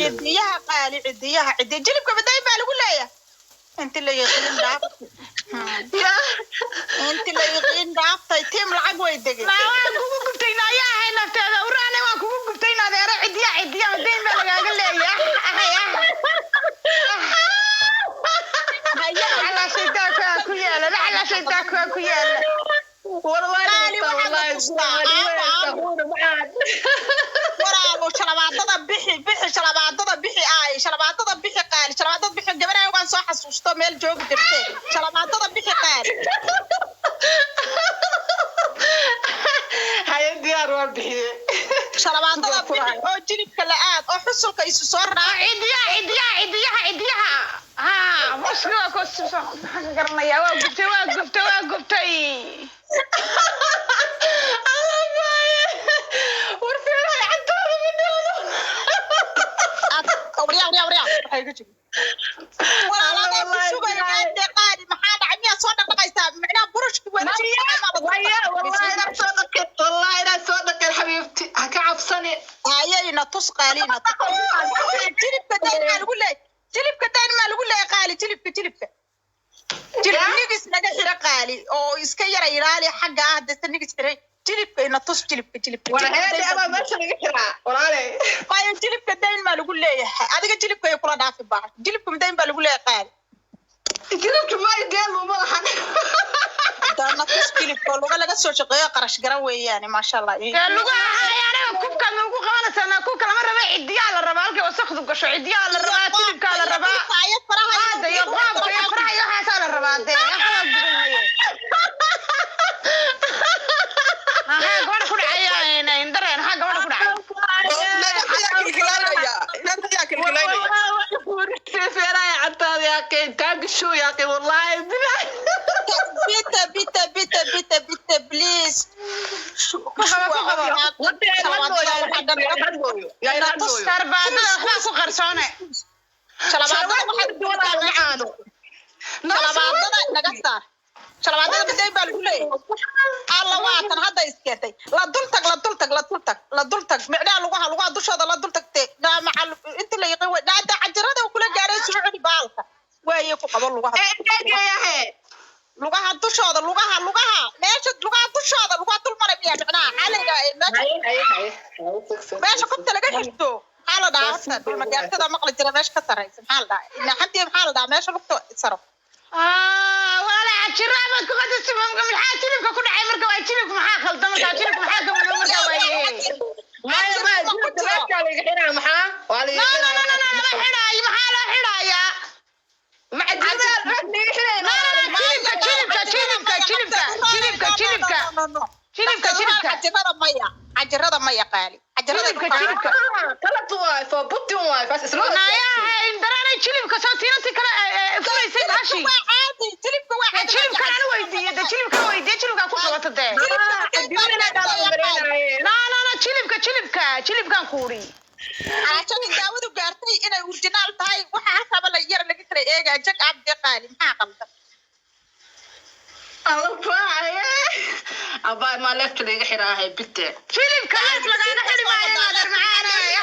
عديها قالي عديها عدي جلبك بداي بالقول ليه انت اللي يقين داف انت اللي يقين داف تيم العب ويدقي ما waan kugu gubtayna ayaa ahay nafteeda uraane waan kugu gubtayna adeero cidiya deyn baa lagaaga leeyahay haya ala shaydaanka ku yaala ala shaydaanka ku yaala والله وراو شلبادada bixi shalabaadada bixi ay shalabaadada bixi qaali shalabaadada bixi gabaray waan soo xasuusto meel joog jirtay shalabaadada bixi qaali hay diyaar waa bixi shalabaadada bixi oo jilibka la aad oo xusulka isu soo raac cidiyaha ha mushkila ko soo garanaya waa gubtay وريا هاي جي والله شو بقى قاعد ما حد عمي صدق قيسا معنا برش والله انا صدق يا حبيبتي هكعفصني هاي نطس قالينا جلب كدين ما نقول لك جلب كدين ما نقول لك قالي جلب نيجس نجا حرا قالي او اسكا يرا يرالي حقا هدا نيجس حرا جلب نطس جلب ولا هادي انا ما شري حرا ولا قايل جلب كدين ما نقول لك اديك جلب كاي كولا دافي با جلب كدين با نقول لك قال جلب ما يدير ما حد دا نطس جلب لوغا laga soo shaqeeyo qarash garan weeyaan ma sha Allah lugaha ayaana kubka lagu qabanayna kubka lama raba cidiya la raba halka wasaqdu gasho cidiya la raba jilibka la raba hada iyo qaabka iyo faraha waxa la raba de xalad gudaynay gabadha ku dhacayna indareen gabadha ku dhacay feeray cadaad ya keen taabisho ya keen wallahi bita please sarbaadada waxa ku qarsoone shalabaadada naga saar shalabaadada biday baa lagu leeyahay alla waatan hadda iskeetay la dultag micnaa lugaha dushooda la dultagtay macal inta la yaqaan waa dhaada cajarada kula gaaray suucdi baalka waaye ku qabo lugaha lugaha dushooda lugaha meesha lugaha dushooda lugaha dulmara biya micnaa xaliga meesha kubta laga xirto xala dhaafta dulma gaartada maqli jira meesha ka saraysa maxaa la dhahay ina xantii maxaa la dhahay meesha lugta saro wala jiraba ku qadasi mamka maxaa jilibka ku dhacay marka waa jilibku maxaa khaldan marka jilibku maxaa ka wada marka waaye ma jilibka laga xidhaa maxaa wala no xidhaay maxaa la xidhaaya ma jilibka عجرده ما يقالي عجرده kala tuwaa fo butti waa fas isla naayaa indarana jilibka sootiinti kala fulaysay bashi عادي جلبك واحد jilibka aan weydiiyay jilibka jilibka ku qabato de jilibkan kuuri عشان daawadu gaartay inay original tahay waxa xasaba la yar laga kala eega jag abdi qaali maxaa qaldan أبا ما لفت لي حراها بنتي فيلم كانت لقينا حلي ما يقدر معانا يا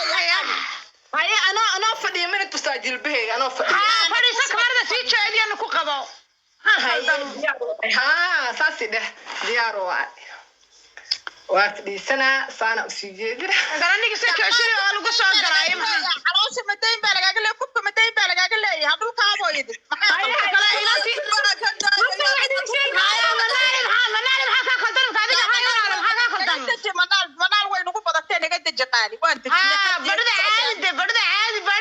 هيا أنا فدي من تسجل به أنا فدي فدي سكرنا سيتش أدي أنا كوكبو ها ساسي ده ديارو وافدي سنة أسيجي أنا نيجي سكشري أنا قصة قرايم عروس مدين بالك أقول لك كوب مدين بالك أقول لك هذول كابو يدك منال وين نقول بدك نقد الجقالي وانت برد عادي ما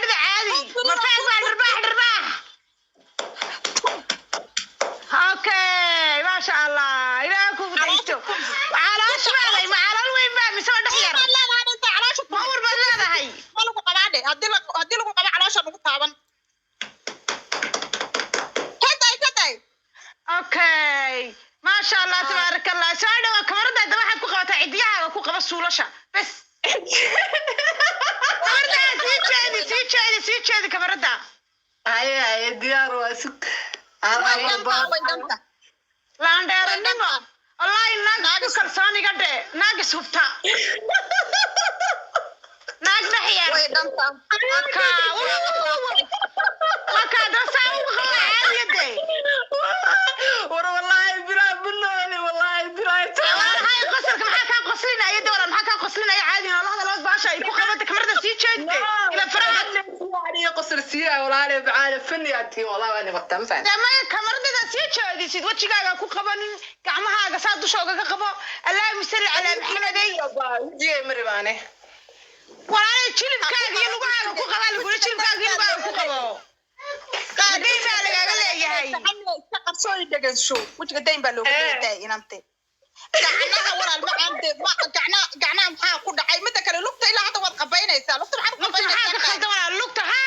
فيش درباح اوكي ما شاء الله الهكم بديتو على شمالي ما على الوين ما مسوي دحير لا انت على شو باور بدلنا هي ما لو قبعده هدي لو قبع على شو نقول طابن كداي اوكي ما شاء الله تبارك الله ساعده كمرده هذا واحد كقبطه عديها وكقبه سولشه بس كمرده سيتشادي كمرده هاي ديار واسك لا ندير نما والله ناقص كرساني قد ناقص هفتا naag dhaxya way dhanta waka dasaa u qaadiyade war wallahi bilaa bunnooli wallahi bilaa wallahi qasarka maxaa ka qoslinaya dawla maxaa ka qoslinaya caadi oo lahada loo baasha ay ku qabata kamarada sii jeedtay ila faraha يعني قصر سيا ولا علي بعالي فنياتي والله أنا بطم فن dama kamarada sii jeedisid wajigaaga ku qaban gacmahaaga saa dushooga ka qabo allah misal ala maxameday جي مريباني walaal jilibkaaga iyo lugahaaga ku qaba lagu jilibkaaga iyo lugahaaga ku qabo qaadin baa lagaaga leeyahay ka qabsooy dhagasho wajiga dayn baa looga leeyahay inante gacnaha walaal ma ande ma gacnaha maxaa ku dhacay mid kale lugta ilaa hadda wad qabaynaysaa lugta maxaa ku qabaynaysaa ka walaal lugta ha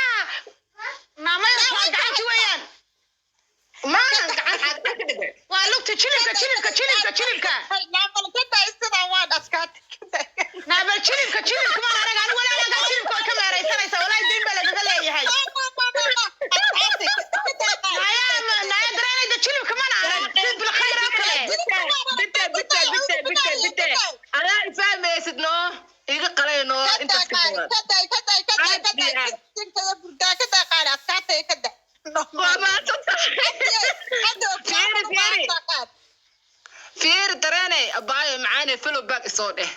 naamay gacanti weeyaan ما قاعد أكذب waa lugta jilibka naabal ka daysada waa dhaskaat naabal jilibka ma araga anigu walaalka jilibka ka meeraysanaysa walaal diin baa laga leeyahay naya dareynayda jilibka mana arag bil khayr oo kale بتة أنا فاهم يا سيدنا إذا قرينا أنت سكتوا فير تراني أباي معاني فلو باك صوته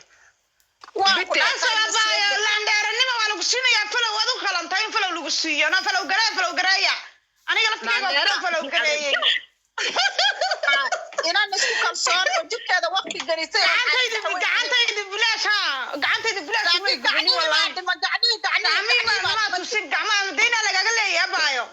landheeranima waa lagu siinayaa falow waad u qalantay in falow lagu siiyo na falow gareeya aniga laftigeeda falow gareeyay inaan isku kalsoon oo jidkeeda waqti gelisay gacantayda bilaash way gubani wallahi gacmaha tusin gacmaha dayna lagaga leeyahay baayo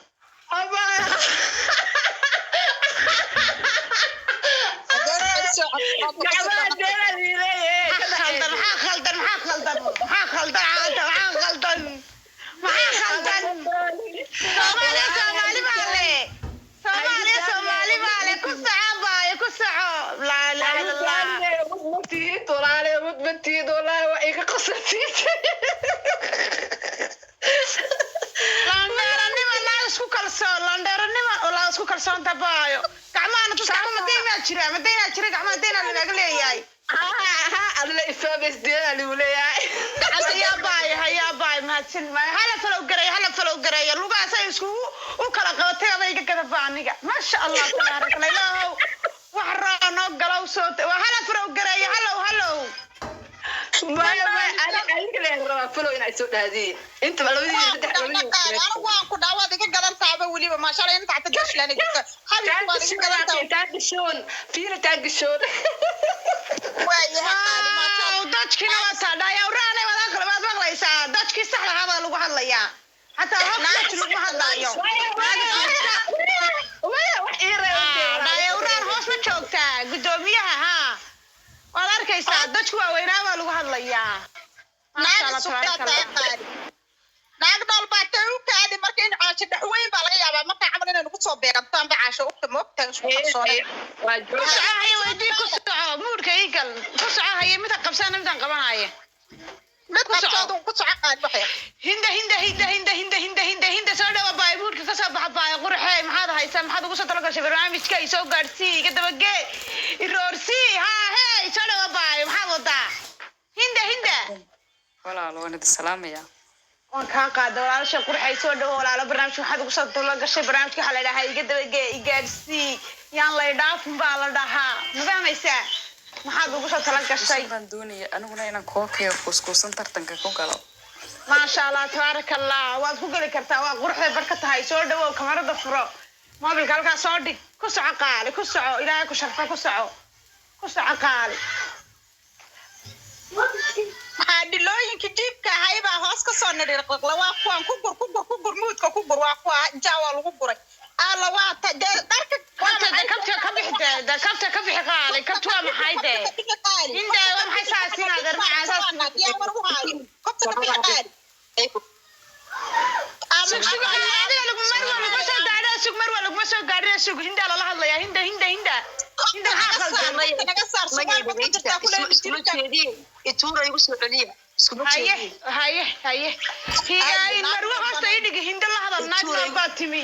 isku kalsoon tabaayo gacmaha tustaa madayna jira gacmaha dayna lagaga leeyahay alla ifaabeys deena liu leeyahay hayaa baay mahadsan hala falow gareeya lugaas ay isku u kala qabatay adayga gadaba aniga maasha allah tabaaraka ilaahow wax raano galow soo hala falow gareeya hallow فلو إن أسود هذه أنت معلومين أنا واقف دعوة ذيك قدر صعبة ولي ما شاء الله أنت عتدش لأنك تاقشون فينا تاقشون dadkii watada ayaa raanay wada kala baad maqlaysaa dadkii saxda hada lagu hadlayaa hatta hoosta lagu hadlayo daayawraan hoos ma joogtaa gudoomiyaha ha waad arkaysaa dadku waa weynaa baa lagu hadlayaa naag dalbatay u kaadi markay in caasho dhaxweyn baa laga yaabaa markay camal inay nagu soo beerantaan ba caasho u moogtaa isku qabsoonay weydii ku soco muudka igal ku soco haye mid qabsana midaan qabanaaye mid qabsoodu ku soco qaad waxay hinda soo dhawa baay muudka ka soo baxa baay qurxey maxaad haysaa maxaad ugu soo talagashay barnaamijka ay soo gaadhsii iga dabagee iroorsii haa hey soo dhawa baay maxaad wadaa hinda walaalo waan idin salaamayaa waan kaa qaada walaasha qurxay soo dhawo walaalo barnaamijka waxaad ugu soo talagashay barnaamijka waxaa la dhahaa iga dabagee igaadsii yaan lay dhaafin baa la dhahaa ma fahmaysaa maxaad ugu soo talagashay baan doonaya aniguna inaan kookayo kuskuusan tartanka ku galo maasha allah tabaaraka allah waad ku geli kartaa waa quruxda barka tahay soo dhawow kamarada furo moobilka halkaa soo dhig ku soco qaali ku soco ilaahay ku sharfa ku soco qaali dhilooyinka jiibka ahay baa hoos ka soo niriiqla waa kuwan ku gur muudka ku gur waa kuwa jaawa lagu guray alla waa ta dharka kabta ka bixi qaali kabta waa maxay dee inda waa maxay saasiin adeer macaas yaa war u haayo kabta ka bixi qaali mar waa laguma soo gaadhin sug hinda lala hadlayaa hinda maxaa khaldan naga saar sumaal ku jirtaa kule ituura igu soo celiya haye higaay marwa hoosta idhigi hinda la hadal naag baa timi